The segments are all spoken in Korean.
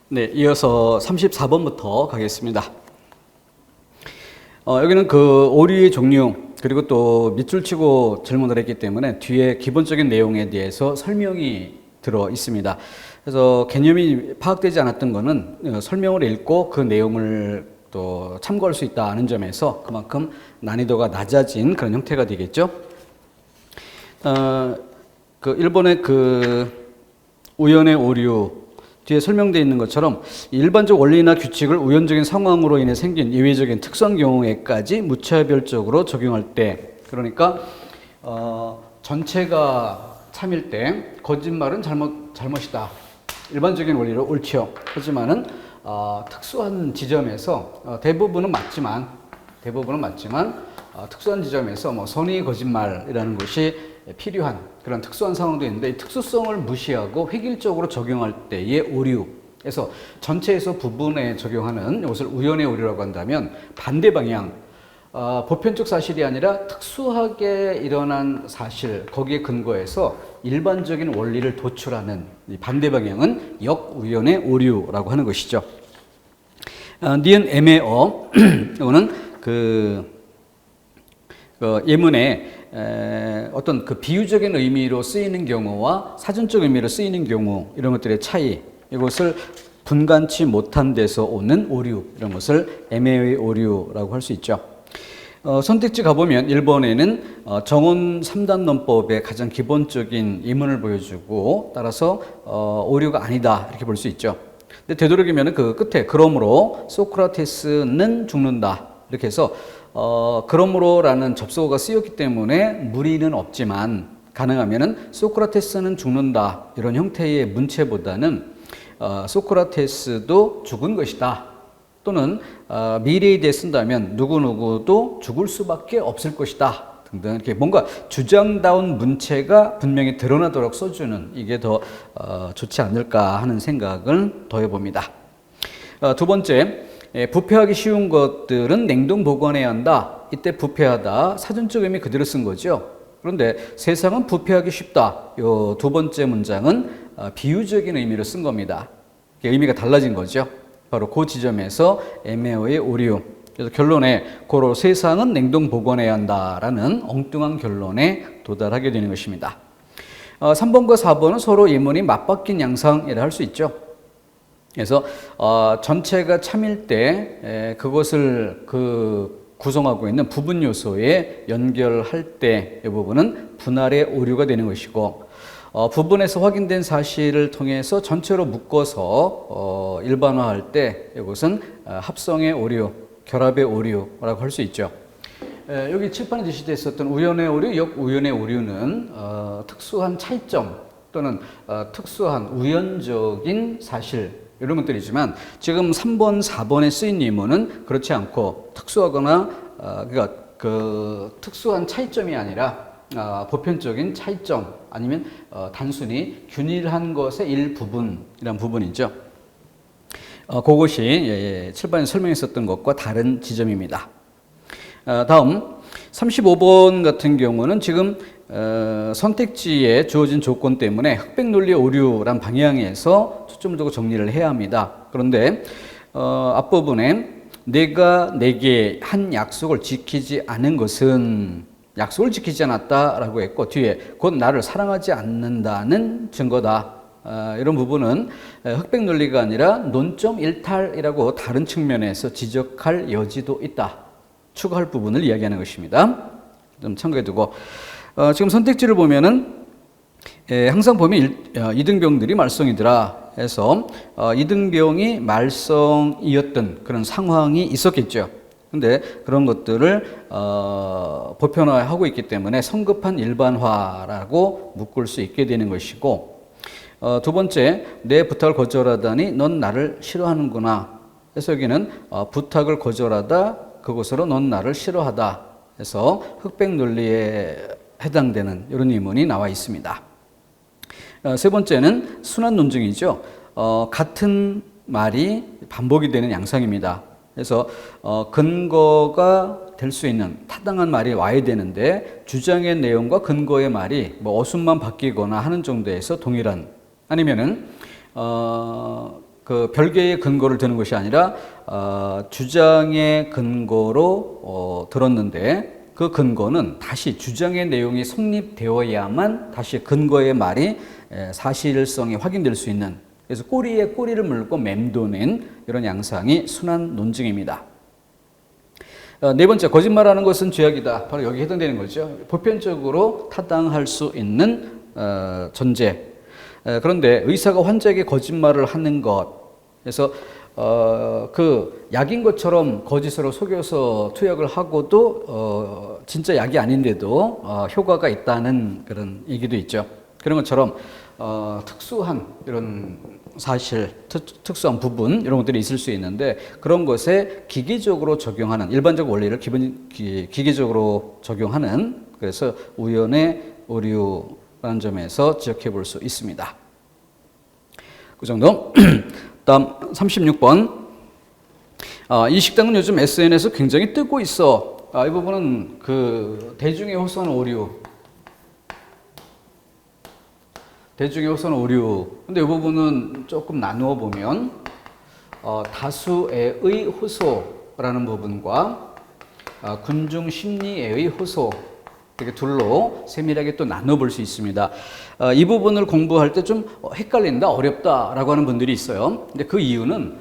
네, 이어서 34번부터 가겠습니다. 여기는 그 오류의 종류, 그리고 또 밑줄 치고 질문을 했기 때문에 뒤에 기본적인 내용에 대해서 설명이 들어 있습니다. 그래서 개념이 파악되지 않았던 거는 설명을 읽고 그 내용을 또 참고할 수 있다는 점에서 그만큼 난이도가 낮아진 그런 형태가 되겠죠. 그 일본의 그 우연의 오류 뒤에 설명되어 있는 것처럼 일반적 원리나 규칙을 우연적인 상황으로 인해 생긴 예외적인 특수한 경우에까지 무차별적으로 적용할 때, 그러니까 전체가 참일 때 거짓말은 잘못이다. 일반적인 원리로 옳지요. 하지만은 특수한 지점에서 대부분은 맞지만 특수한 지점에서 뭐 선의 거짓말이라는 것이 필요한 그런 특수한 상황도 있는데, 이 특수성을 무시하고 획일적으로 적용할 때의 오류에서 전체에서 부분에 적용하는 이것을 우연의 오류라고 한다면, 반대 방향, 보편적 사실이 아니라 특수하게 일어난 사실, 거기에 근거해서 일반적인 원리를 도출하는 이 반대 방향은 역우연의 오류라고 하는 것이죠. 니은 애매어 이거는 그 예문에 어떤 그 비유적인 의미로 쓰이는 경우와 사전적 의미로 쓰이는 경우, 이런 것들의 차이, 이것을 분간치 못한 데서 오는 오류, 이런 것을 애매의 오류라고 할 수 있죠. 선택지 가보면 1번에는 정원 3단 논법의 가장 기본적인 예문을 보여주고, 따라서 오류가 아니다 이렇게 볼 수 있죠. 근데 되도록이면 그 끝에 그러므로 소크라테스는 죽는다 이렇게 해서 그러므로라는 접속어가 쓰였기 때문에 무리는 없지만, 가능하면은 소크라테스는 죽는다 이런 형태의 문체보다는 소크라테스도 죽은 것이다, 또는 미래에 대해 쓴다면 누구누구도 죽을 수밖에 없을 것이다 등등, 이렇게 뭔가 주장다운 문체가 분명히 드러나도록 써주는, 이게 더 좋지 않을까 하는 생각을 더해봅니다. 두 번째, 부패하기 쉬운 것들은 냉동 보관해야 한다. 이때 부패하다 사전적 의미 그대로 쓴 거죠. 그런데 세상은 부패하기 쉽다, 이 두 번째 문장은 비유적인 의미로 쓴 겁니다. 의미가 달라진 거죠. 바로 그 지점에서 애매어의 오류. 그래서 결론에 고로 세상은 냉동 보관해야 한다라는 엉뚱한 결론에 도달하게 되는 것입니다. 3번과 4번은 서로 예문이 맞바뀐 양상이라 할 수 있죠. 그래서 전체가 참일 때 그것을 구성하고 있는 부분 요소에 연결할 때 이 부분은 분할의 오류가 되는 것이고, 부분에서 확인된 사실을 통해서 전체로 묶어서 일반화할 때 이것은 합성의 오류, 결합의 오류라고 할 수 있죠. 여기 칠판에 제시되어 있었던 우연의 오류, 역우연의 오류는 특수한 차이점 또는 특수한 우연적인 사실, 이런 것들이지만, 지금 3번, 4번에 쓰인 예문은 그렇지 않고 특수하거나 그러니까 그 특수한 차이점이 아니라 보편적인 차이점, 아니면 단순히 균일한 것의 일부분이란 부분이죠. 그것이 칠판에 설명했었던 것과 다른 지점입니다. 다음 35번 같은 경우는 지금 선택지에 주어진 조건 때문에 흑백 논리 오류란 방향에서 초점을 두고 정리를 해야 합니다. 그런데 앞부분에 내가 내게 한 약속을 지키지 않은 것은 약속을 지키지 않았다라고 했고, 뒤에 곧 나를 사랑하지 않는다는 증거다, 이런 부분은 흑백 논리가 아니라 논점 일탈이라고 다른 측면에서 지적할 여지도 있다, 추가할 부분을 이야기하는 것입니다. 좀 참고해두고, 지금 선택지를 보면은 항상 보면 이등병들이 말썽이더라 해서 이등병이 말썽이었던 그런 상황이 있었겠죠. 근데 그런 것들을 보편화하고 있기 때문에 성급한 일반화라고 묶을 수 있게 되는 것이고, 두 번째, 내 부탁을 거절하다니 넌 나를 싫어하는구나 해서 여기는 부탁을 거절하다, 그것으로 넌 나를 싫어하다 해서 흑백 논리에 해당되는 이런 의문이 나와 있습니다. 세 번째는 순환 논증이죠. 같은 말이 반복이 되는 양상입니다. 그래서 근거가 될 수 있는 타당한 말이 와야 되는데, 주장의 내용과 근거의 말이 뭐 어순만 바뀌거나 하는 정도에서 동일한, 아니면은 그 별개의 근거를 드는 것이 아니라 주장의 근거로 들었는데 그 근거는 다시 주장의 내용이 성립되어야만 다시 근거의 말이 사실성이 확인될 수 있는, 그래서 꼬리에 꼬리를 물고 맴도는 이런 양상이 순환 논증입니다. 네 번째, 거짓말하는 것은 죄악이다. 바로 여기 해당되는 거죠. 보편적으로 타당할 수 있는 전제. 그런데 의사가 환자에게 거짓말을 하는 것, 그래서 그 약인 것처럼 거짓으로 속여서 투약을 하고도 진짜 약이 아닌데도 효과가 있다는 그런 얘기도 있죠. 그런 것처럼 특수한 이런 사실, 특수한 부분 이런 것들이 있을 수 있는데 그런 것에 기계적으로 적용하는 일반적 원리를 기계적으로 적용하는, 그래서 우연의 오류라는 점에서 지적해 볼 수 있습니다. 그 정도. 다음 36번. 이 식당은 요즘 SNS에서 굉장히 뜨고 있어. 이 부분은 그 대중의 호소하는 오류. 대중의 호소는 오류. 근데 이 부분은 조금 나누어 보면 다수의 호소라는 부분과 군중 심리의 호소, 이렇게 둘로 세밀하게 또 나눠 볼 수 있습니다. 이 부분을 공부할 때 좀 헷갈린다, 어렵다라고 하는 분들이 있어요. 근데 그 이유는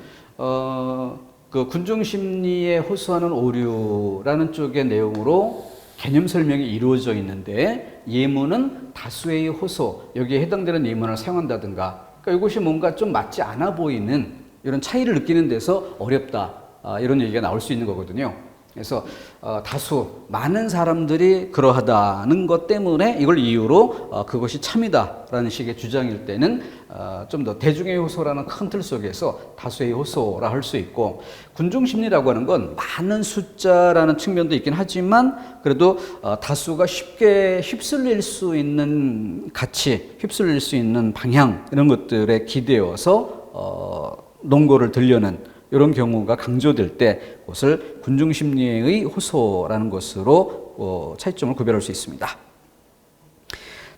그 군중 심리에 호소하는 오류라는 쪽의 내용으로 개념 설명이 이루어져 있는데 예문은 다수의 호소, 여기에 해당되는 예문을 사용한다든가, 그러니까 이것이 뭔가 좀 맞지 않아 보이는 이런 차이를 느끼는 데서 어렵다, 이런 얘기가 나올 수 있는 거거든요. 그래서 다수, 많은 사람들이 그러하다는 것 때문에 이걸 이유로 그것이 참이다라는 식의 주장일 때는 좀 더 대중의 호소라는 큰 틀 속에서 다수의 호소라 할 수 있고, 군중심리라고 하는 건 많은 숫자라는 측면도 있긴 하지만 그래도 다수가 쉽게 휩쓸릴 수 있는 가치, 휩쓸릴 수 있는 방향, 이런 것들에 기대어서 논거를 들려는 이런 경우가 강조될 때 그것을 군중심리의 호소라는 것으로 차이점을 구별할 수 있습니다.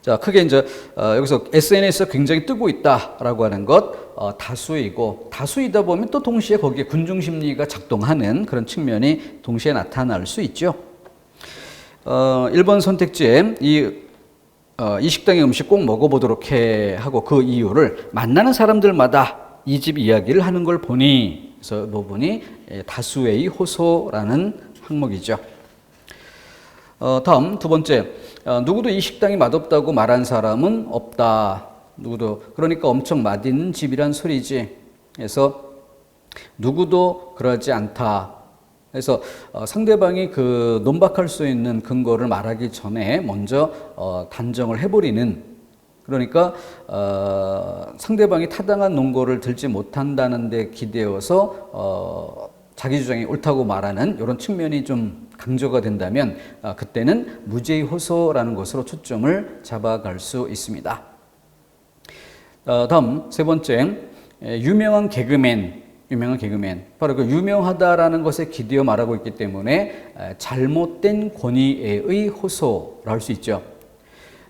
자, 크게 이제 여기서 SNS에서 굉장히 뜨고 있다라고 하는 것 다수이고, 다수이다 보면 또 동시에 거기에 군중심리가 작동하는 그런 측면이 동시에 나타날 수 있죠. 1번 선택지에 이 식당의 음식 꼭 먹어보도록 해 하고 그 이유를 만나는 사람들마다 이 집 이야기를 하는 걸 보니, 그래서 이 부분이 다수의 호소라는 항목이죠. 다음 두 번째, 누구도 이 식당이 맛없다고 말한 사람은 없다. 누구도, 그러니까 엄청 맛있는 집이란 소리지. 그래서 누구도 그러지 않다. 그래서 상대방이 그 논박할 수 있는 근거를 말하기 전에 먼저 단정을 해버리는, 그러니까 상대방이 타당한 논거를 들지 못한다는 데 기대어서 자기 주장이 옳다고 말하는 이런 측면이 좀 강조가 된다면 그때는 무죄의 호소라는 것으로 초점을 잡아갈 수 있습니다. 다음 세 번째, 유명한 개그맨. 바로 그 유명하다라는 것에 기대어 말하고 있기 때문에 잘못된 권위의 호소를 할 수 있죠.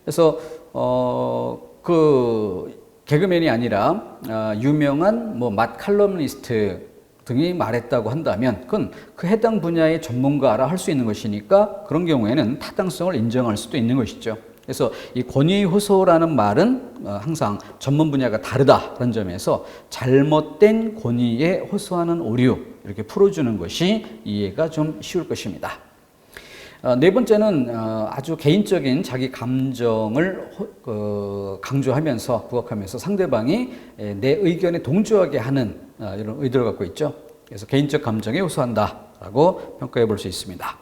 그래서 그 개그맨이 아니라 유명한 뭐 맛 칼럼니스트 등이 말했다고 한다면 그건 그 해당 분야의 전문가라 할 수 있는 것이니까 그런 경우에는 타당성을 인정할 수도 있는 것이죠. 그래서 이 권위의 호소라는 말은 항상 전문 분야가 다르다라는 점에서 잘못된 권위에 호소하는 오류, 이렇게 풀어주는 것이 이해가 좀 쉬울 것입니다. 네 번째는 아주 개인적인 자기 감정을 강조하면서 부각하면서 상대방이 내 의견에 동조하게 하는 이런 의도를 갖고 있죠. 그래서 개인적 감정에 호소한다라고 평가해 볼 수 있습니다.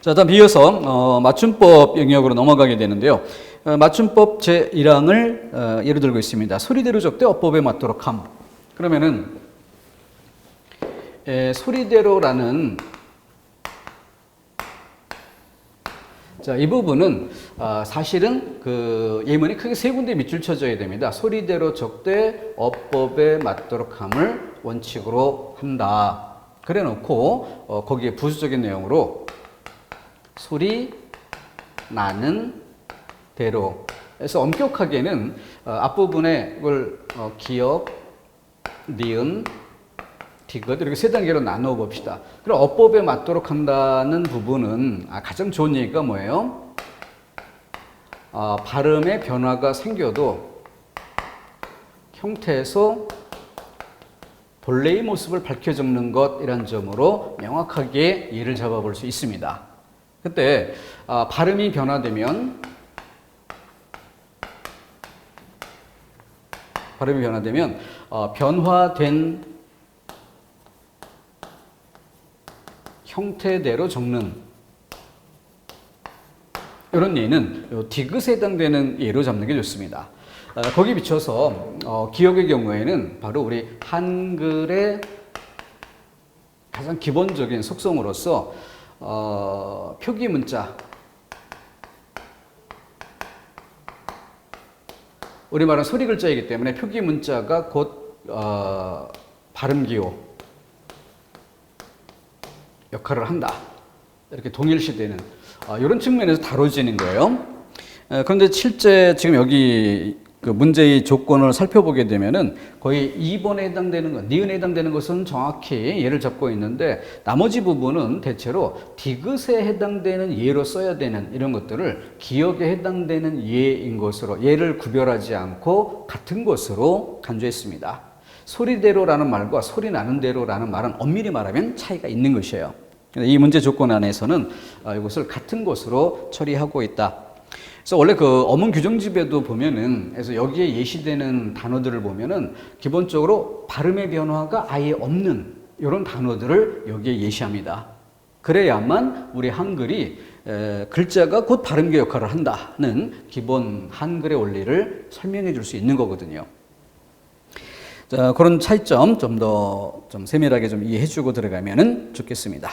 자, 다음 이어서 맞춤법 영역으로 넘어가게 되는데요. 맞춤법 제1항을 예로 들고 있습니다. 소리대로 적되 어법에 맞도록 함. 그러면은 소리대로라는, 자, 이 부분은 사실은 그 예문이 크게 세 군데 밑줄 쳐져야 됩니다. 소리대로 적되 어법에 맞도록 함을 원칙으로 한다. 그래 놓고 거기에 부수적인 내용으로 소리 나는 대로. 그래서 엄격하게는 앞부분에 이걸 기억, 니은, 디귿 이렇게 세 단계로 나누어 봅시다. 그럼 어법에 맞도록 한다는 부분은 가장 좋은 얘기가 뭐예요? 발음의 변화가 생겨도 형태에서 본래의 모습을 밝혀 적는 것이란 점으로 명확하게 예를 잡아볼 수 있습니다. 그때 발음이 변화되면 변화된 형태대로 적는 이런 예는 디귿에 해당되는 예로 잡는 게 좋습니다. 거기 비춰서 기억의 경우에는 바로 우리 한글의 가장 기본적인 속성으로서 표기 문자, 우리말은 소리 글자이기 때문에 표기 문자가 곧 발음 기호 역할을 한다. 이렇게 동일시되는 이런 측면에서 다뤄지는 거예요. 그런데 실제 지금 여기 그 문제의 조건을 살펴보게 되면은 거의 2번에 해당되는 것, 니은에 해당되는 것은 정확히 예를 잡고 있는데 나머지 부분은 대체로 디귿에 해당되는 예로 써야 되는 이런 것들을 기억에 해당되는 예인 것으로 예를 구별하지 않고 같은 것으로 간주했습니다. 소리대로라는 말과 소리 나는 대로라는 말은 엄밀히 말하면 차이가 있는 것이에요. 이 문제 조건 안에서는 이것을 같은 것으로 처리하고 있다. 그래서 원래 그 어문 규정집에도 보면은, 그래서 여기에 예시되는 단어들을 보면은 기본적으로 발음의 변화가 아예 없는 이런 단어들을 여기에 예시합니다. 그래야만 우리 한글이 글자가 곧 발음계 역할을 한다는 기본 한글의 원리를 설명해 줄 수 있는 거거든요. 자, 그런 차이점 좀 더 좀 세밀하게 좀 이해해 주고 들어가면은 좋겠습니다.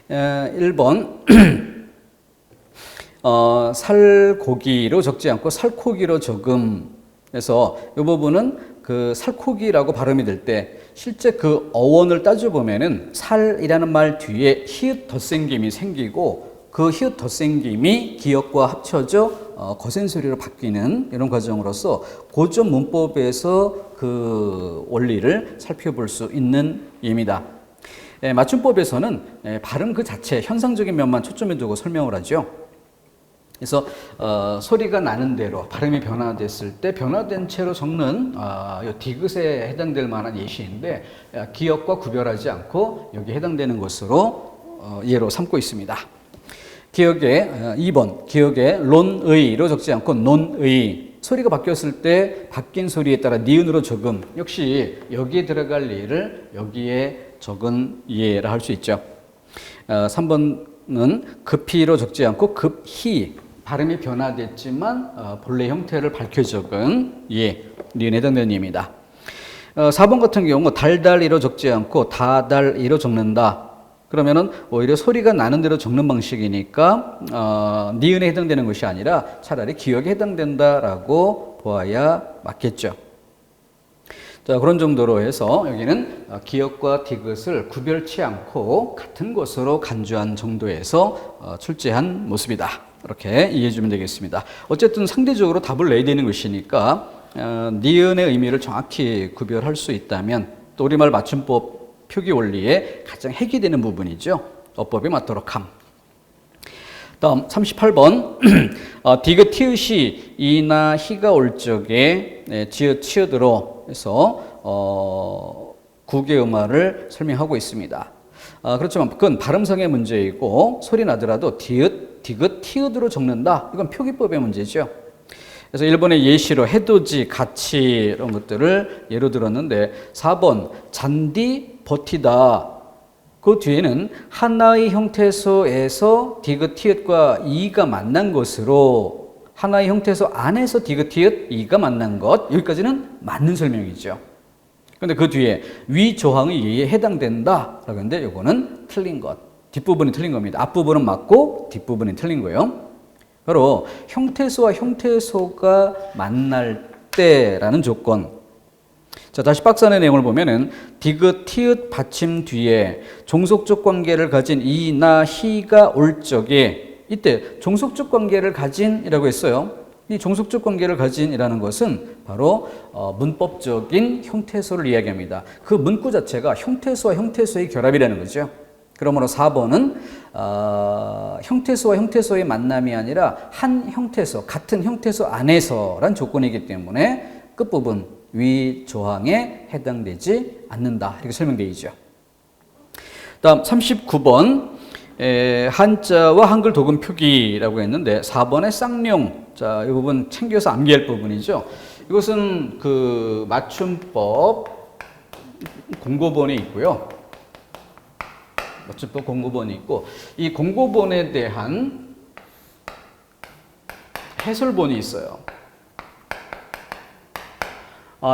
1번. 살고기로 적지 않고 살코기로 적음해서 이 부분은 그 살코기라고 발음이 될 때 실제 그 어원을 따져보면은 살이라는 말 뒤에 히읗 덧생김이 생기고 그 히읗 덧생김이 기역과 합쳐져 거센 소리로 바뀌는 이런 과정으로서 고전 문법에서 그 원리를 살펴볼 수 있는 예입니다. 맞춤법에서는 발음 그 자체 현상적인 면만 초점에 두고 설명을 하죠. 그래서 소리가 나는 대로 발음이 변화됐을 때 변화된 채로 적는 디귿에 해당될 만한 예시인데 기역과 구별하지 않고 여기에 해당되는 것으로 예로 삼고 있습니다. 기역의 2번 기역의 론의로 적지 않고 논의 소리가 바뀌었을 때 바뀐 소리에 따라 니은으로 적음 역시 여기에 들어갈 예를 여기에 적은 예라 할 수 있죠. 3번은 급히로 적지 않고 급히 발음이 변화됐지만 본래 형태를 밝혀 적은 예, 니은에 해당되는 예입니다. 4번 같은 경우 달달이로 적지 않고 다달이로 적는다. 그러면은 오히려 소리가 나는 대로 적는 방식이니까 니은에 해당되는 것이 아니라 차라리 기역에 해당된다라고 보아야 맞겠죠. 자, 그런 정도로 해서 여기는 기역과 디귿을 구별치 않고 같은 것으로 간주한 정도에서 출제한 모습이다. 이렇게 이해해 주면 되겠습니다. 어쨌든 상대적으로 답을 내야 되는 것이니까 니은의 의미를 정확히 구별할 수 있다면 또 우리말 맞춤법 표기 원리의 가장 핵이 되는 부분이죠. 어법에 맞도록 함. 다음 38번 디귿 티읕이 이나 히가 올 적에 지읒 치읒으로 해서 국의 음화를 설명하고 있습니다. 그렇지만 그건 발음상의 문제이고 소리 나더라도 디귿, 티읕으로 적는다. 이건 표기법의 문제죠. 그래서 1번의 예시로 해돋이, 같이 이런 것들을 예로 들었는데 4번 잔디, 버티다. 그 뒤에는 하나의 형태소에서 디귿, 티읕과 이가 만난 것으로 하나의 형태소 안에서 디귿, 티읕, 이가 만난 것 여기까지는 맞는 설명이죠. 그런데 그 뒤에 위 조항의 예에 해당된다 라고 했는데 이거는 틀린 것. 뒷부분이 틀린 겁니다. 앞부분은 맞고 뒷부분이 틀린 거예요. 바로 형태소와 형태소가 만날 때라는 조건. 자, 다시 박스 안의 내용을 보면은 디귿, 티읕 받침 뒤에 종속적 관계를 가진 이나 히가 올 적에 이때 종속적 관계를 가진이라고 했어요. 이 종속적 관계를 가진이라는 것은 바로 문법적인 형태소를 이야기합니다. 그 문구 자체가 형태소와 형태소의 결합이라는 거죠. 그러므로 4번은 형태소와 형태소의 만남이 아니라 한 형태소, 같은 형태소 안에서란 조건이기 때문에 끝부분 위 조항에 해당되지 않는다. 이렇게 설명되어 있죠. 다음 39번 한자와 한글 도금 표기라고 했는데 4번의 쌍용. 자, 이 부분 챙겨서 암기할 부분이죠. 이것은 그 맞춤법 공고본이 있고요. 맞춤법 공고본이 있고 이 공고본에 대한 해설본이 있어요.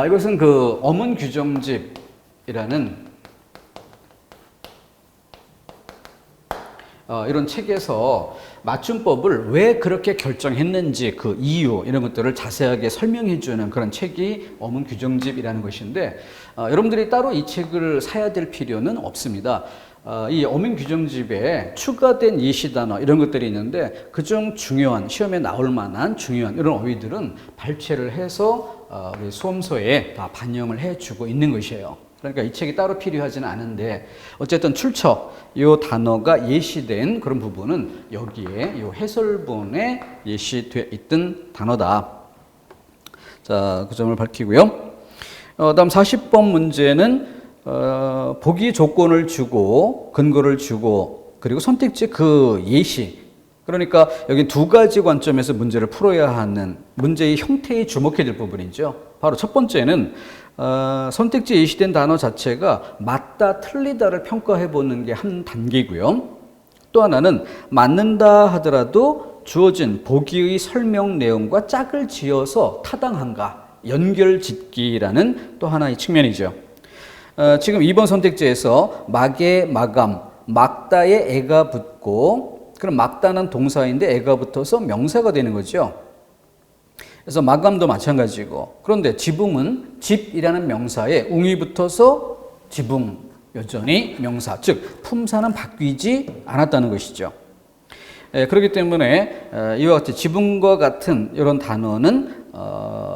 이것은 그 어문 규정집이라는 이런 책에서 맞춤법을 왜 그렇게 결정했는지 그 이유 이런 것들을 자세하게 설명해 주는 그런 책이 어문 규정집이라는 것인데 여러분들이 따로 이 책을 사야 될 필요는 없습니다. 이 어문 규정집에 추가된 예시 단어 이런 것들이 있는데 그중 중요한 시험에 나올 만한 중요한 이런 어휘들은 발췌를 해서 우리 수험서에 다 반영을 해주고 있는 것이에요. 그러니까 이 책이 따로 필요하지는 않은데 어쨌든 출처 이 단어가 예시된 그런 부분은 여기에 이 해설본에 예시되어 있던 단어다. 자, 그 점을 밝히고요. 다음 40번 문제는 보기 조건을 주고 근거를 주고 그리고 선택지 그 예시. 그러니까 여기 두 가지 관점에서 문제를 풀어야 하는 문제의 형태에 주목해야 될 부분이죠. 바로 첫 번째는 선택지에 예시된 단어 자체가 맞다 틀리다를 평가해 보는 게 한 단계고요. 또 하나는 맞는다 하더라도 주어진 보기의 설명 내용과 짝을 지어서 타당한가 연결짓기라는 또 하나의 측면이죠. 지금 2번 선택지에서 막에 마감, 막다에 애가 붙고 그럼 막다는 동사인데 애가 붙어서 명사가 되는 거죠. 그래서 마감도 마찬가지고 그런데 지붕은 집이라는 명사에 웅이 붙어서 지붕 여전히 명사 즉 품사는 바뀌지 않았다는 것이죠. 그렇기 때문에 이와 같이 지붕과 같은 이런 단어는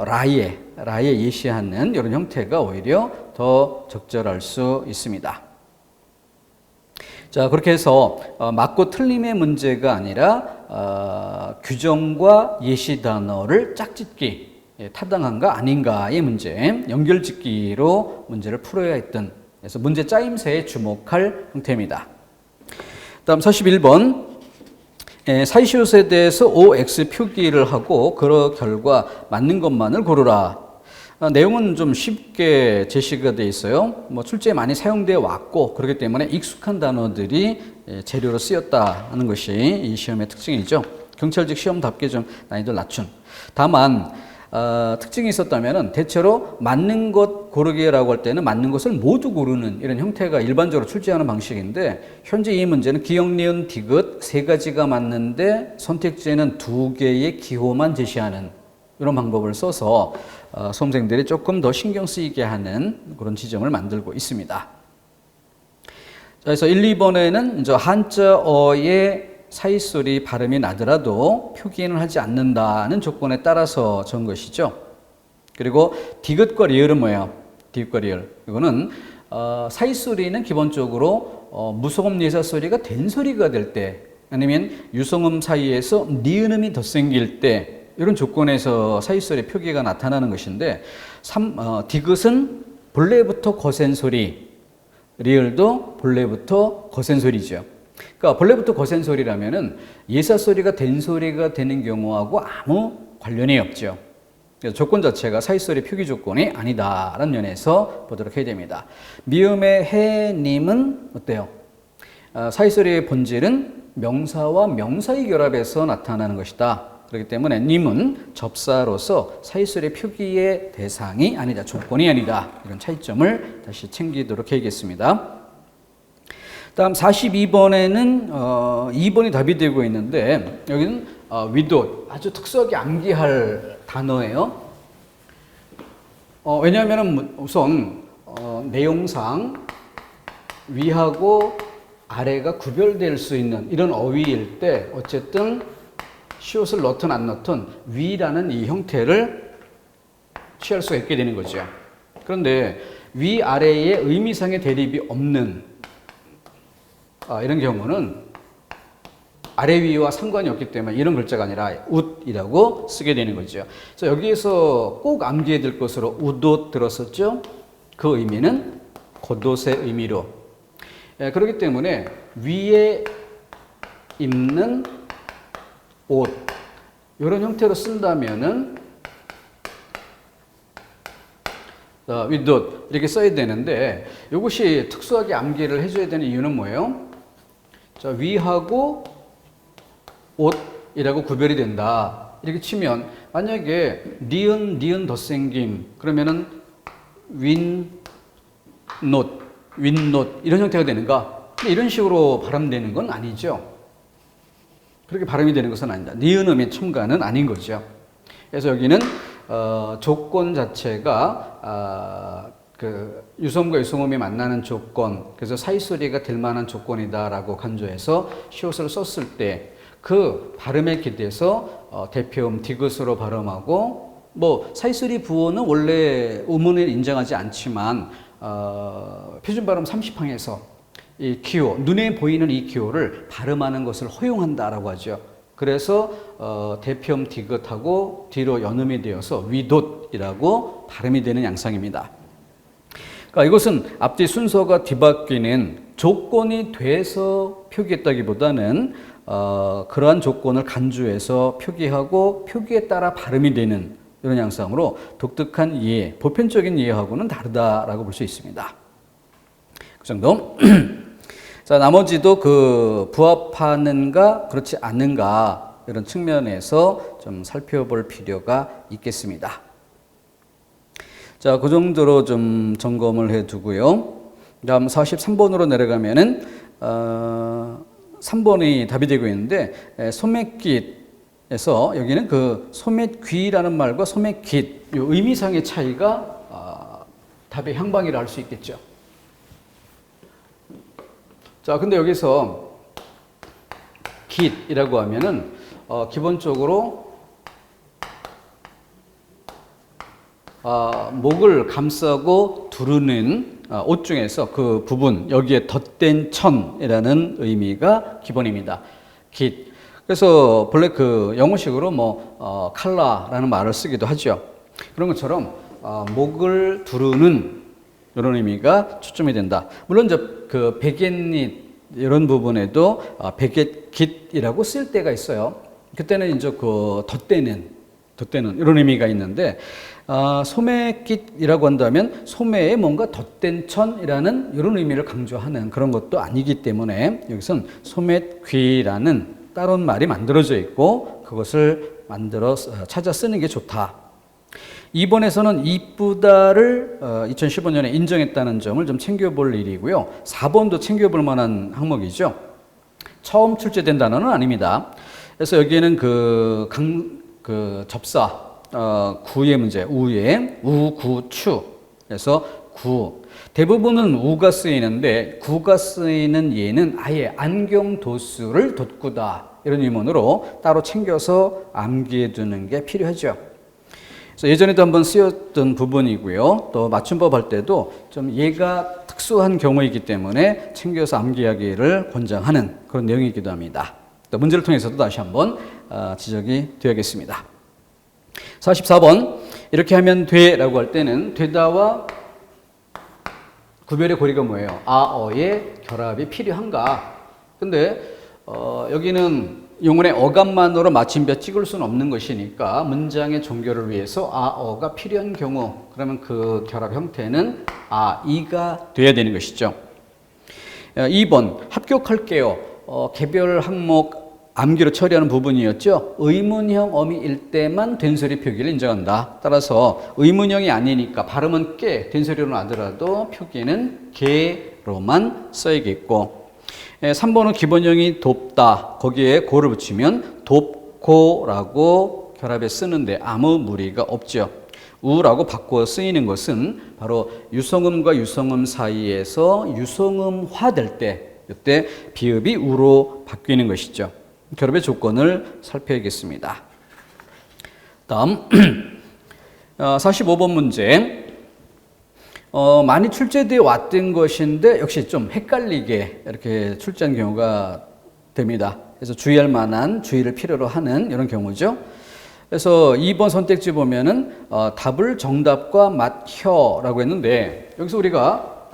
라에 예시하는 이런 형태가 오히려 더 적절할 수 있습니다. 자, 그렇게 해서 맞고 틀림의 문제가 아니라 규정과 예시 단어를 짝짓기, 타당한가 아닌가의 문제, 연결짓기로 문제를 풀어야 했던 그래서 문제 짜임새에 주목할 형태입니다. 다음 41번 사이시옷에 대해서 OX 표기를 하고 그 결과 맞는 것만을 고르라. 내용은 좀 쉽게 제시가 되어 있어요. 출제에 많이 사용되어 왔고 그렇기 때문에 익숙한 단어들이 재료로 쓰였다는 것이 이 시험의 특징이죠. 경찰직 시험답게 좀 난이도를 낮춘. 다만 특징이 있었다면 대체로 맞는 것 고르기라고 할 때는 맞는 것을 모두 고르는 이런 형태가 일반적으로 출제하는 방식인데 현재 이 문제는 기역, 니은, 디귿 세 가지가 맞는데 선택지에는 두 개의 기호만 제시하는 이런 방법을 써서 수험생들이 조금 더 신경 쓰이게 하는 그런 지점을 만들고 있습니다. 자, 그래서 1, 2번에는 이제 한자어의 사이소리 발음이 나더라도 표기는 하지 않는다는 조건에 따라서 적은 것이죠. 그리고 디귿과 리을은 뭐예요? 디귿과 리을. 이거는 사이소리는 기본적으로 무소음 예사소리가 된소리가 될 때 아니면 유성음 사이에서 니은음이 덧생길 때 이런 조건에서 사이소리 표기가 나타나는 것인데 디귿은 본래부터 거센 소리, 리을도 본래부터 거센 소리죠. 그러니까 본래부터 거센 소리라면은 예사 소리가 된 소리가 되는 경우하고 아무 관련이 없죠. 그래서 조건 자체가 사이소리 표기 조건이 아니다라는 면에서 보도록 해야 됩니다. 미음의 해님은 어때요? 사이소리의 본질은 명사와 명사의 결합에서 나타나는 것이다. 그렇기 때문에 님은 접사로서 사이소리 표기의 대상이 아니다. 조건이 아니다. 이런 차이점을 다시 챙기도록 해야겠습니다. 다음 42번에는 2번이 답이 되고 있는데 여기는 위도 아주 특수하게 암기할 단어예요. 왜냐하면 우선 내용상 위하고 아래가 구별될 수 있는 이런 어휘일 때 어쨌든 시옷을 넣든 안 넣든 위라는 이 형태를 취할 수가 있게 되는 거죠. 그런데 위아래에 의미상의 대립이 없는 이런 경우는 아래 위와 상관이 없기 때문에 이런 글자가 아니라 웃이라고 쓰게 되는 거죠. 그래서 여기에서 꼭 암기해야 될 것으로 웃옷 들었었죠. 그 의미는 겉옷의 의미로. 그렇기 때문에 위에 입는 옷 이런 형태로 쓴다면은 윗옷 이렇게 써야 되는데 이것이 특수하게 암기를 해줘야 되는 이유는 뭐예요? 자, 위하고 옷이라고 구별이 된다. 이렇게 치면 만약에 니은 덧생김 그러면은 윗옷 이런 형태가 되는가? 근데 이런 식으로 발음되는 건 아니죠. 그렇게 발음이 되는 것은 아니다. 니은음의 첨가는 아닌 거죠. 그래서 여기는 조건 자체가 그 유성음과 유성음이 만나는 조건, 그래서 사이소리가 될 만한 조건이다라고 간주해서 시옷을 썼을 때 그 발음에 기대서 대표음 디귿으로 발음하고 뭐 사이소리 부호는 원래 음운을 인정하지 않지만 표준 발음 30항에서 이 기호, 눈에 보이는 이 기호를 발음하는 것을 허용한다라고 하죠. 그래서 대표음 디귿하고 뒤로 연음이 되어서 위돛이라고 발음이 되는 양상입니다. 그러니까 이것은 앞뒤 순서가 뒤바뀌는 조건이 돼서 표기했다기보다는 그러한 조건을 간주해서 표기하고 표기에 따라 발음이 되는 이런 양상으로 독특한 이해, 보편적인 이해하고는 다르다라고 볼 수 있습니다. 그 정도. 자, 나머지도 그 부합하는가 그렇지 않는가 이런 측면에서 좀 살펴볼 필요가 있겠습니다. 자, 그 정도로 좀 점검을 해 두고요. 다음 43번으로 내려가면은 3번이 답이 되고 있는데 소매깃에서 여기는 그 소매귀라는 말과 소매깃 이 의미상의 차이가 답의 향방이라 할 수 있겠죠. 자, 근데 여기서 깃이라고 하면은 기본적으로 목을 감싸고 두르는 옷 중에서 그 부분 여기에 덧댄 천이라는 의미가 기본입니다. 깃. 그래서 본래 그 영어식으로 뭐 칼라라는 말을 쓰기도 하죠. 그런 것처럼 목을 두르는 이런 의미가 초점이 된다. 물론 그 베갯닛 이런 부분에도 베갯깃이라고 쓸 때가 있어요. 그때는 이제 그 덧대는 이런 의미가 있는데 소매깃이라고 한다면 소매에 뭔가 덧댄 천이라는 이런 의미를 강조하는 그런 것도 아니기 때문에 여기서는 소매귀라는 따로 말이 만들어져 있고 그것을 찾아 쓰는 게 좋다. 2번에서는 이쁘다를 2015년에 인정했다는 점을 좀 챙겨볼 일이고요. 4번도 챙겨볼 만한 항목이죠. 처음 출제된 단어는 아닙니다. 그래서 여기에는 그 접사 구의 문제, 우의 우, 구, 추. 그래서 구. 대부분은 우가 쓰이는데 구가 쓰이는 예는 아예 안경도수를 돋구다. 이런 의문으로 따로 챙겨서 암기해 두는 게 필요하죠. 그래서 예전에도 한번 쓰였던 부분이고요. 또 맞춤법 할 때도 좀 얘가 특수한 경우이기 때문에 챙겨서 암기하기를 권장하는 그런 내용이기도 합니다. 또 문제를 통해서도 다시 한번 지적이 되어야겠습니다. 44번 이렇게 하면 돼 라고 할 때는 되다와 구별의 고리가 뭐예요? 아어의 결합이 필요한가? 근데 여기는 용언의 어감만으로 마침표 찍을 수는 없는 것이니까 문장의 종결을 위해서 아어가 필요한 경우 그러면 그 결합 형태는 아이가 돼야 되는 것이죠. 2번 합격할게요. 개별 항목 암기로 처리하는 부분이었죠. 의문형 어미일 때만 된소리 표기를 인정한다. 따라서 의문형이 아니니까 발음은 깨, 된소리로 나더라도 표기는 개로만 써야겠고 3번은 기본형이 돕다. 거기에 고를 붙이면 돕고라고 결합해 쓰는데 아무 무리가 없죠. 우라고 바꿔 쓰이는 것은 바로 유성음과 유성음 사이에서 유성음화 될 때, 이때 비읍이 우로 바뀌는 것이죠. 결합의 조건을 살펴야겠습니다. 다음 45번 문제. 많이 출제되어 왔던 것인데 역시 좀 헷갈리게 이렇게 출제한 경우가 됩니다. 그래서 주의할 만한 주의를 필요로 하는 이런 경우죠. 그래서 2번 선택지 보면은 답을 정답과 맞혀라고 했는데 여기서 우리가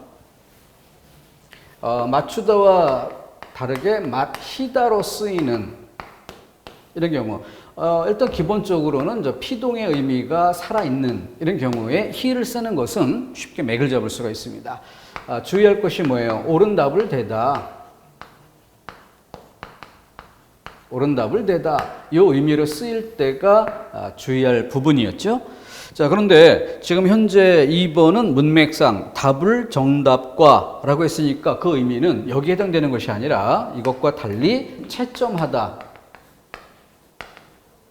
맞추다와 다르게 맞히다로 쓰이는 이런 경우 일단 기본적으로는 저 피동의 의미가 살아있는 이런 경우에 he를 쓰는 것은 쉽게 맥을 잡을 수가 있습니다. 주의할 것이 뭐예요? 옳은 답을 대다. 옳은 답을 대다. 이 의미로 쓰일 때가 주의할 부분이었죠. 자, 그런데 지금 현재 2번은 문맥상 답을 정답과 라고 했으니까 그 의미는 여기에 해당되는 것이 아니라 이것과 달리 채점하다.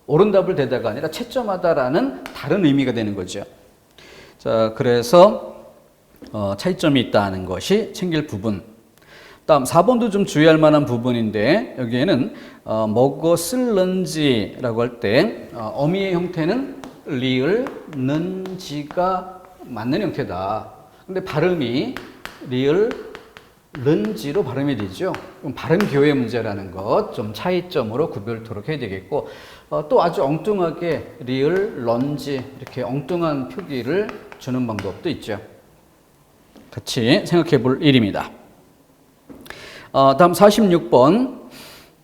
옳은 답을 대다가 아니라 채점하다라는 다른 의미가 되는 거죠. 자, 그래서 차이점이 있다는 것이 챙길 부분. 다음 4번도 좀 주의할 만한 부분인데 여기에는 먹었을는지라고 할 때 어미의 형태는 리을, 는지가 맞는 형태다. 근데 발음이 리을, 른지로 발음이 되죠. 그럼 발음 교의 문제라는 것 좀 차이점으로 구별토록 해야 되겠고 또 아주 엉뚱하게 리을, 런지 이렇게 엉뚱한 표기를 주는 방법도 있죠. 같이 생각해 볼 일입니다. 다음 46번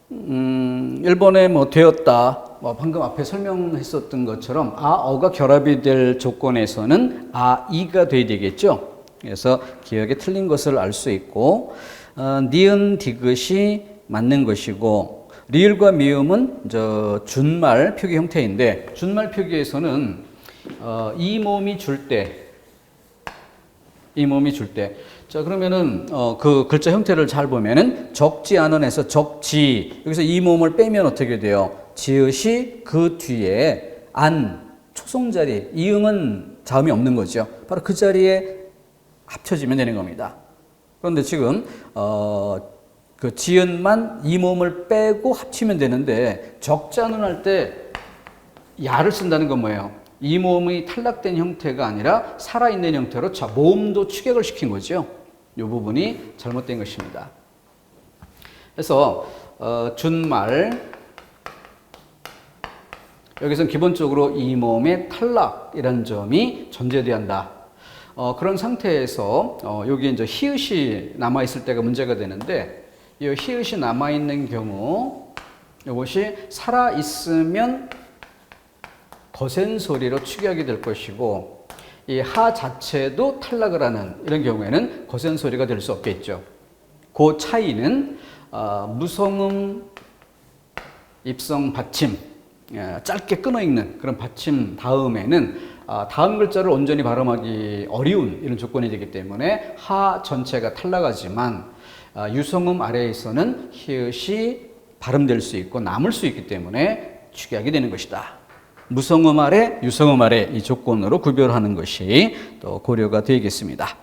1번에 뭐 되었다. 방금 앞에 설명했었던 것처럼 어가 결합이 될 조건에서는 이가 돼야 되겠죠. 그래서 기억에 틀린 것을 알 수 있고 니은 디귿이 맞는 것이고 리을과 미음은 준말 표기 형태인데 준말 표기에서는 이 몸이 줄 때 자, 그러면은, 그 글자 형태를 잘 보면은, 적지 않은에서 적지. 여기서 이 몸을 빼면 어떻게 돼요? 지읒이 그 뒤에 초송자리, 이응은 자음이 없는 거죠. 바로 그 자리에 합쳐지면 되는 겁니다. 그런데 지금, 그 지읒만 이 몸을 빼고 합치면 되는데, 적지 않은 할 때, 야를 쓴다는 건 뭐예요? 이 모음이 탈락된 형태가 아니라 살아있는 형태로 모음도 축약을 시킨 거죠. 이 부분이 잘못된 것입니다. 그래서 준말 여기서는 기본적으로 이 모음의 탈락이라는 점이 전제돼야 한다. 그런 상태에서 여기 이제 히읗이 남아 있을 때가 문제가 되는데 이 히읗이 남아 있는 경우 이것이 살아 있으면 거센 소리로 축약이 될 것이고 이 하 자체도 탈락을 하는 이런 경우에는 거센 소리가 될 수 없겠죠. 그 차이는 무성음 입성 받침 짧게 끊어 읽는 그런 받침 다음에는 다음 글자를 온전히 발음하기 어려운 이런 조건이 되기 때문에 하 전체가 탈락하지만 유성음 아래에서는 히읗이 발음될 수 있고 남을 수 있기 때문에 축약이 되는 것이다. 무성음 아래, 유성음 아래 이 조건으로 구별하는 것이 또 고려가 되겠습니다.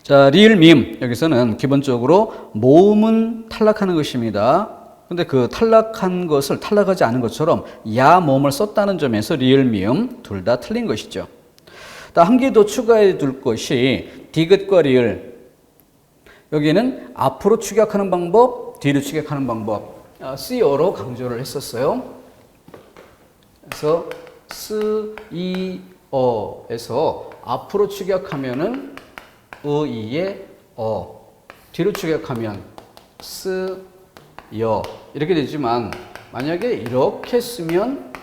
자, 리을 미음 여기서는 기본적으로 모음은 탈락하는 것입니다. 근데 그 탈락하지 않은 것처럼 야 모음을 썼다는 점에서 리을 미음 둘 다 틀린 것이죠. 한 개 더 추가해 둘 것이 디귿과 리을 여기는 앞으로 축약하는 방법, 뒤로 축약하는 방법 C어로 강조를 했었어요. 그래서 스이어에서 앞으로 축약하면은 의의 뒤로 축약하면 스여 이렇게 되지만 만약에 이렇게 쓰면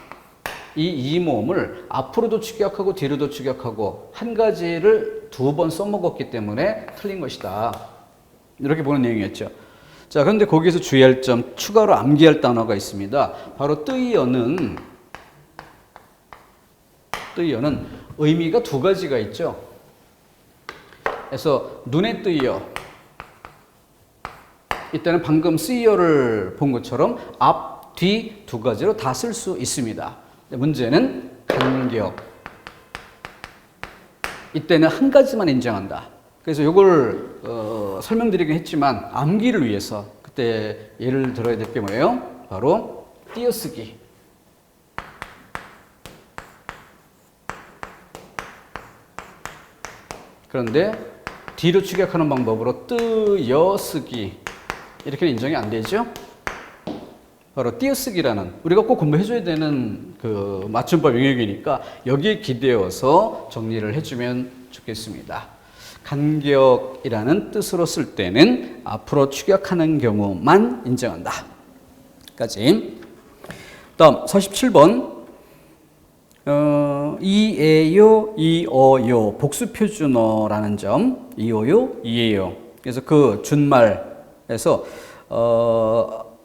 이 모음을 앞으로도 축약하고 뒤로도 축약하고 한 가지를 두 번 써먹었기 때문에 틀린 것이다. 이렇게 보는 내용이었죠. 자, 그런데 거기에서 주의할 점, 추가로 암기할 단어가 있습니다. 바로 뜨이어는 의미가 두 가지가 있죠. 그래서 눈에 뜨이어 이때는 방금 쓰이어를 본 것처럼 앞, 뒤 두 가지로 다 쓸 수 있습니다. 문제는 간격. 이때는 한 가지만 인정한다. 그래서 이걸 설명드리긴 했지만 암기를 위해서 그때 예를 들어야 될 게 뭐예요? 바로 띄어쓰기. 그런데 뒤로 축약하는 방법으로 뜨여쓰기 이렇게는 인정이 안 되죠? 바로 띄어쓰기라는 우리가 꼭 공부해줘야 되는 그 맞춤법 영역이니까 여기에 기대어서 정리를 해주면 좋겠습니다. 간격이라는 뜻으로 쓸 때는 앞으로 축약하는 경우만 인정한다. 까지. 다음 47번 이에요, 이어요, 복수표준어라는 점, 이어요, 이에요. 그래서 그 준말에서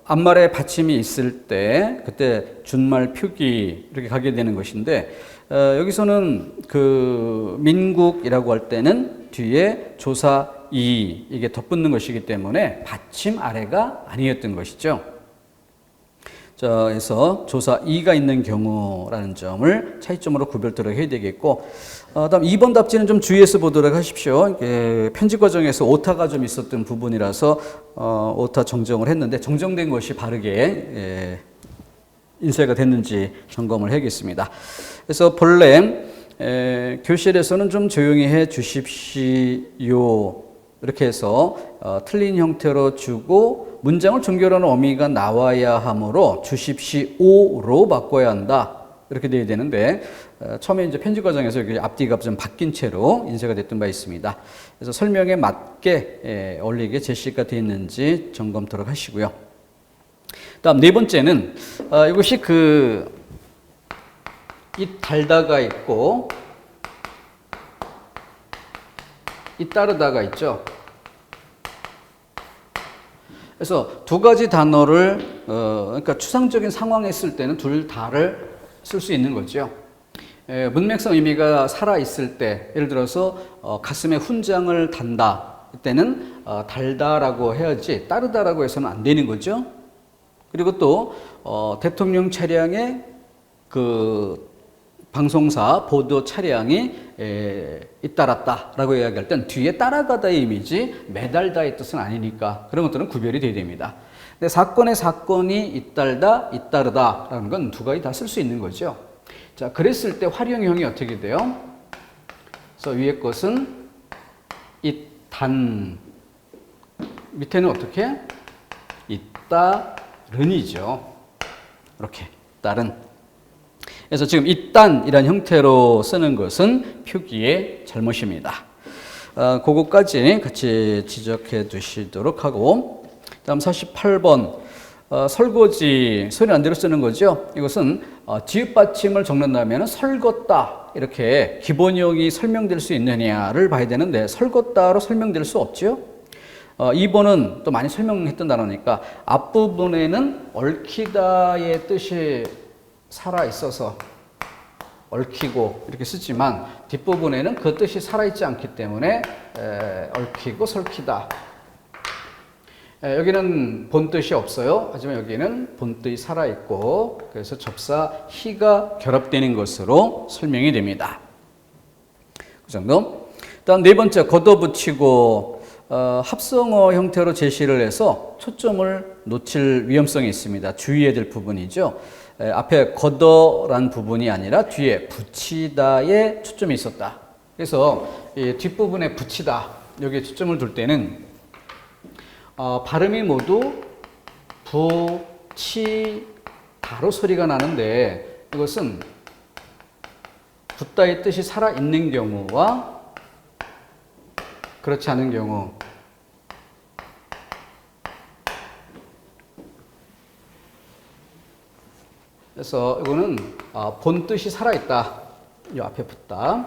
앞말에 받침이 있을 때 그때 준말 표기 이렇게 가게 되는 것인데 여기서는 그 민국이라고 할 때는 뒤에 조사 이 이게 덧붙는 것이기 때문에 받침 아래가 아니었던 것이죠. 자, 그래서 조사 이가 있는 경우라는 점을 차이점으로 구별토록 해야 되겠고, 다음 2번 답지는 좀 주의해서 보도록 하십시오. 편집 과정에서 오타가 좀 있었던 부분이라서 오타 정정을 했는데 정정된 것이 바르게 인쇄가 됐는지 점검을 해야겠습니다. 그래서 본래 교실에서는 좀 조용히 해 주십시오. 이렇게 해서 틀린 형태로 주고 문장을 종결하는 어미가 나와야 하므로 주십시오로 바꿔야 한다. 이렇게 돼야 되는데 처음에 이제 편집 과정에서 앞뒤가 좀 바뀐 채로 인쇄가 됐던 바 있습니다. 그래서 설명에 맞게 어울리게 제시가 되어 있는지 점검토록 하시고요. 다음 네 번째는 이것이 이 달다가 있고 이 따르다가 있죠. 그래서 두 가지 단어를 그러니까 추상적인 상황에 쓸 때는 둘 다를 쓸 수 있는 거죠. 문맥상 의미가 살아 있을 때, 예를 들어서 가슴에 훈장을 단다. 이때는 달다라고 해야지 따르다라고 해서는 안 되는 거죠. 그리고 또 대통령 차량에 그 방송사 보도 차량이 잇따랐다라고 이야기할 땐 뒤에 따라가다의 의미지 매달다의 뜻은 아니니까 그런 것들은 구별이 돼야 됩니다. 근데 사건이 잇따르다, 잇따르다라는 건 두 가지 다 쓸 수 있는 거죠. 자, 그랬을 때 활용형이 어떻게 돼요? 그래서 위에 것은 잇단, 밑에는 어떻게? 잇따른이죠. 이렇게 잇따른. 그래서 지금 잇단이라는 형태로 쓰는 것은 표기의 잘못입니다. 그거까지 같이 지적해 두시도록 하고, 다음 48번 설거지 소리 안 대로 쓰는 거죠. 이것은 지읒 받침을 적는다면 설걷다 이렇게 기본형이 설명될 수 있느냐를 봐야 되는데 설걷다로 설명될 수 없죠. 2번은 또 많이 설명했던 단어니까 앞부분에는 얽히다의 뜻이 살아 있어서 얽히고 이렇게 쓰지만 뒷부분에는 그 뜻이 살아있지 않기 때문에 얽히고 설키다. 여기는 본뜻이 없어요. 하지만 여기는 본뜻이 살아있고 그래서 접사 히가 결합되는 것으로 설명이 됩니다. 그 정도. 다음 네 번째 걷어붙이고 합성어 형태로 제시를 해서 초점을 놓칠 위험성이 있습니다. 주의해야 될 부분이죠. 앞에 걷어란 부분이 아니라 뒤에 붙이다에 초점이 있었다. 그래서 이 뒷부분에 붙이다 여기에 초점을 둘 때는 발음이 모두 붙이다로 소리가 나는데 이것은 붙다의 뜻이 살아있는 경우와 그렇지 않은 경우 그래서 이거는 본 뜻이 살아있다. 이 앞에 붙다.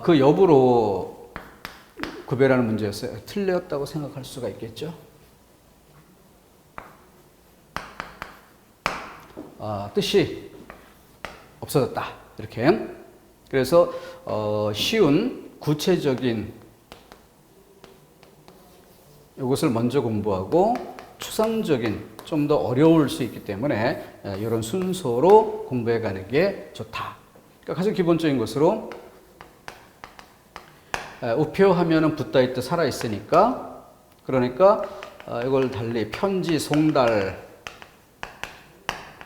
그 여부로 구별하는 문제였어요. 틀렸다고 생각할 수가 있겠죠. 뜻이 없어졌다. 이렇게. 그래서 쉬운 구체적인 이것을 먼저 공부하고 추상적인 좀 더 어려울 수 있기 때문에 이런 순서로 공부해 가는 게 좋다. 그러니까 가장 기본적인 것으로 우표하면은 붙다 있다 살아 있으니까 그러니까 이걸 달리 편지, 송달.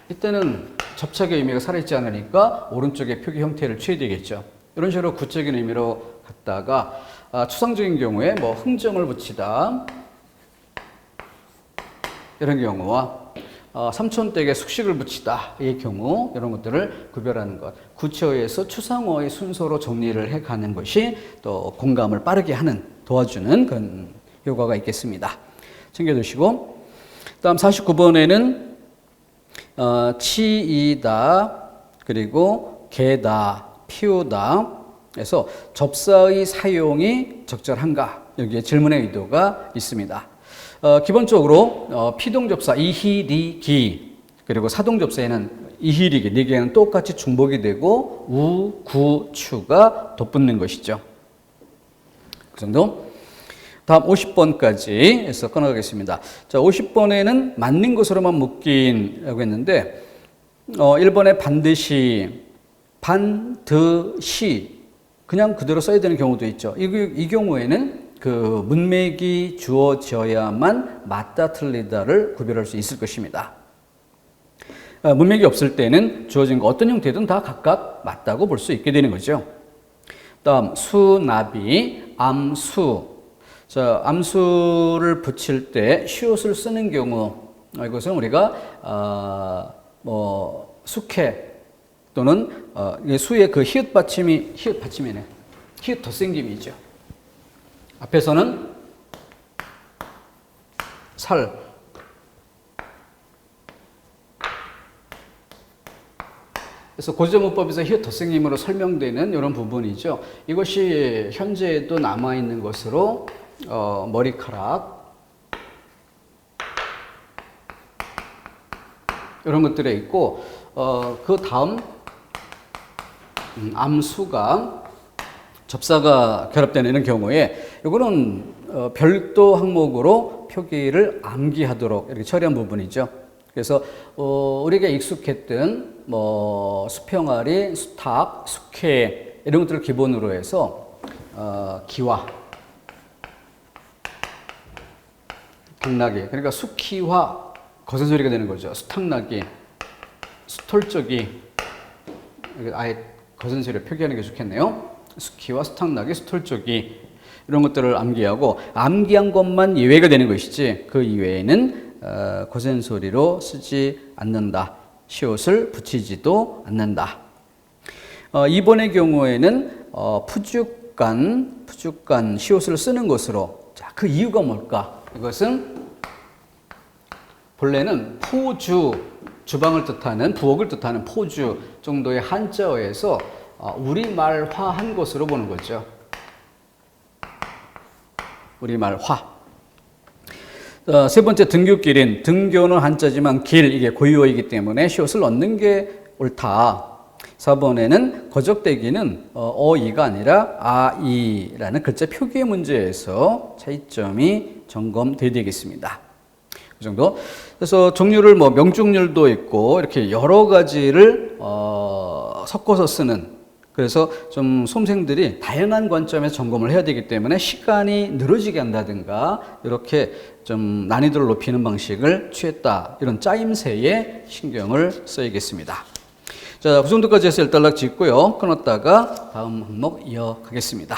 이때는 접착의 의미가 살아있지 않으니까 오른쪽에 표기 형태를 취해야 되겠죠. 이런 식으로 구체적인 의미로 갖다가 추상적인 경우에 뭐 흥정을 붙이다 이런 경우와 삼촌댁에 숙식을 붙이다 이 경우 이런 것들을 구별하는 것. 구체어에서 추상어의 순서로 정리를 해가는 것이 또 공감을 빠르게 하는 도와주는 그런 효과가 있겠습니다. 챙겨두시고 다음 49번에는 치이다 그리고 개다 피우다 에서 접사의 사용이 적절한가 여기에 질문의 의도가 있습니다. 기본적으로 피동접사 이희리기 그리고 사동접사에는 이희리기 네 개는 똑같이 중복이 되고 우, 구, 추가 덧붙는 것이죠. 그 정도. 다음 50번까지 해서 끊어가겠습니다. 자, 50번에는 맞는 것으로만 묶인라고 했는데 1번에 반드시 반드시 그냥 그대로 써야 되는 경우도 있죠. 이 경우에는 그 문맥이 주어져야만 맞다 틀리다를 구별할 수 있을 것입니다. 문맥이 없을 때는 주어진 거 어떤 형태든 다 각각 맞다고 볼 수 있게 되는 거죠. 다음 수나비, 암수. 자, 암수를 붙일 때 시옷을 쓰는 경우 이것은 우리가 숙해 또는 수의 그 히읗 받침이네. 히읗 덧생김이죠. 앞에서는 살. 그래서 고지문법에서 히읗 덧생김으로 설명되는 이런 부분이죠. 이것이 현재에도 남아있는 것으로 머리카락 이런 것들에 있고 그 다음 암수가 접사가 결합되는 경우에 이거는 별도 항목으로 표기를 암기하도록 이렇게 처리한 부분이죠. 그래서 우리가 익숙했던 뭐 수평아리, 수탁, 숙회 이런 것들을 기본으로 해서 기화, 당나귀 그러니까 숙희화 거센 소리가 되는 거죠. 수탁나귀, 수톨적이 아예 거센 소리를 표기하는 게 좋겠네요. 숙희와 수탁나귀, 수톨적이 이런 것들을 암기하고 암기한 것만 예외가 되는 것이지 그 이외에는 거센 소리로 쓰지 않는다. 시옷을 붙이지도 않는다. 2번의 경우에는 푸죽간 시옷을 쓰는 것으로 자, 그 이유가 뭘까? 이것은 본래는 포주, 주방을 뜻하는 부엌을 뜻하는 포주 정도의 한자어에서 우리말화한 것으로 보는 거죠. 우리말화. 세 번째 등교길인 등교는 한자지만 길 이게 고유어이기 때문에 시옷을 넣는 게 옳다. 4번에는 거적대기는 어이가 아니라 아이라는 글자 표기의 문제에서 차이점이 점검돼야 되겠습니다. 그 정도. 그래서 종류를 뭐 명중률도 있고 이렇게 여러 가지를 섞어서 쓰는 그래서 좀 수험생들이 다양한 관점에서 점검을 해야 되기 때문에 시간이 늘어지게 한다든가 이렇게 좀 난이도를 높이는 방식을 취했다. 이런 짜임새에 신경을 써야겠습니다. 자, 그 정도까지 해서 일단락 짓고요. 끊었다가 다음 항목 이어가겠습니다.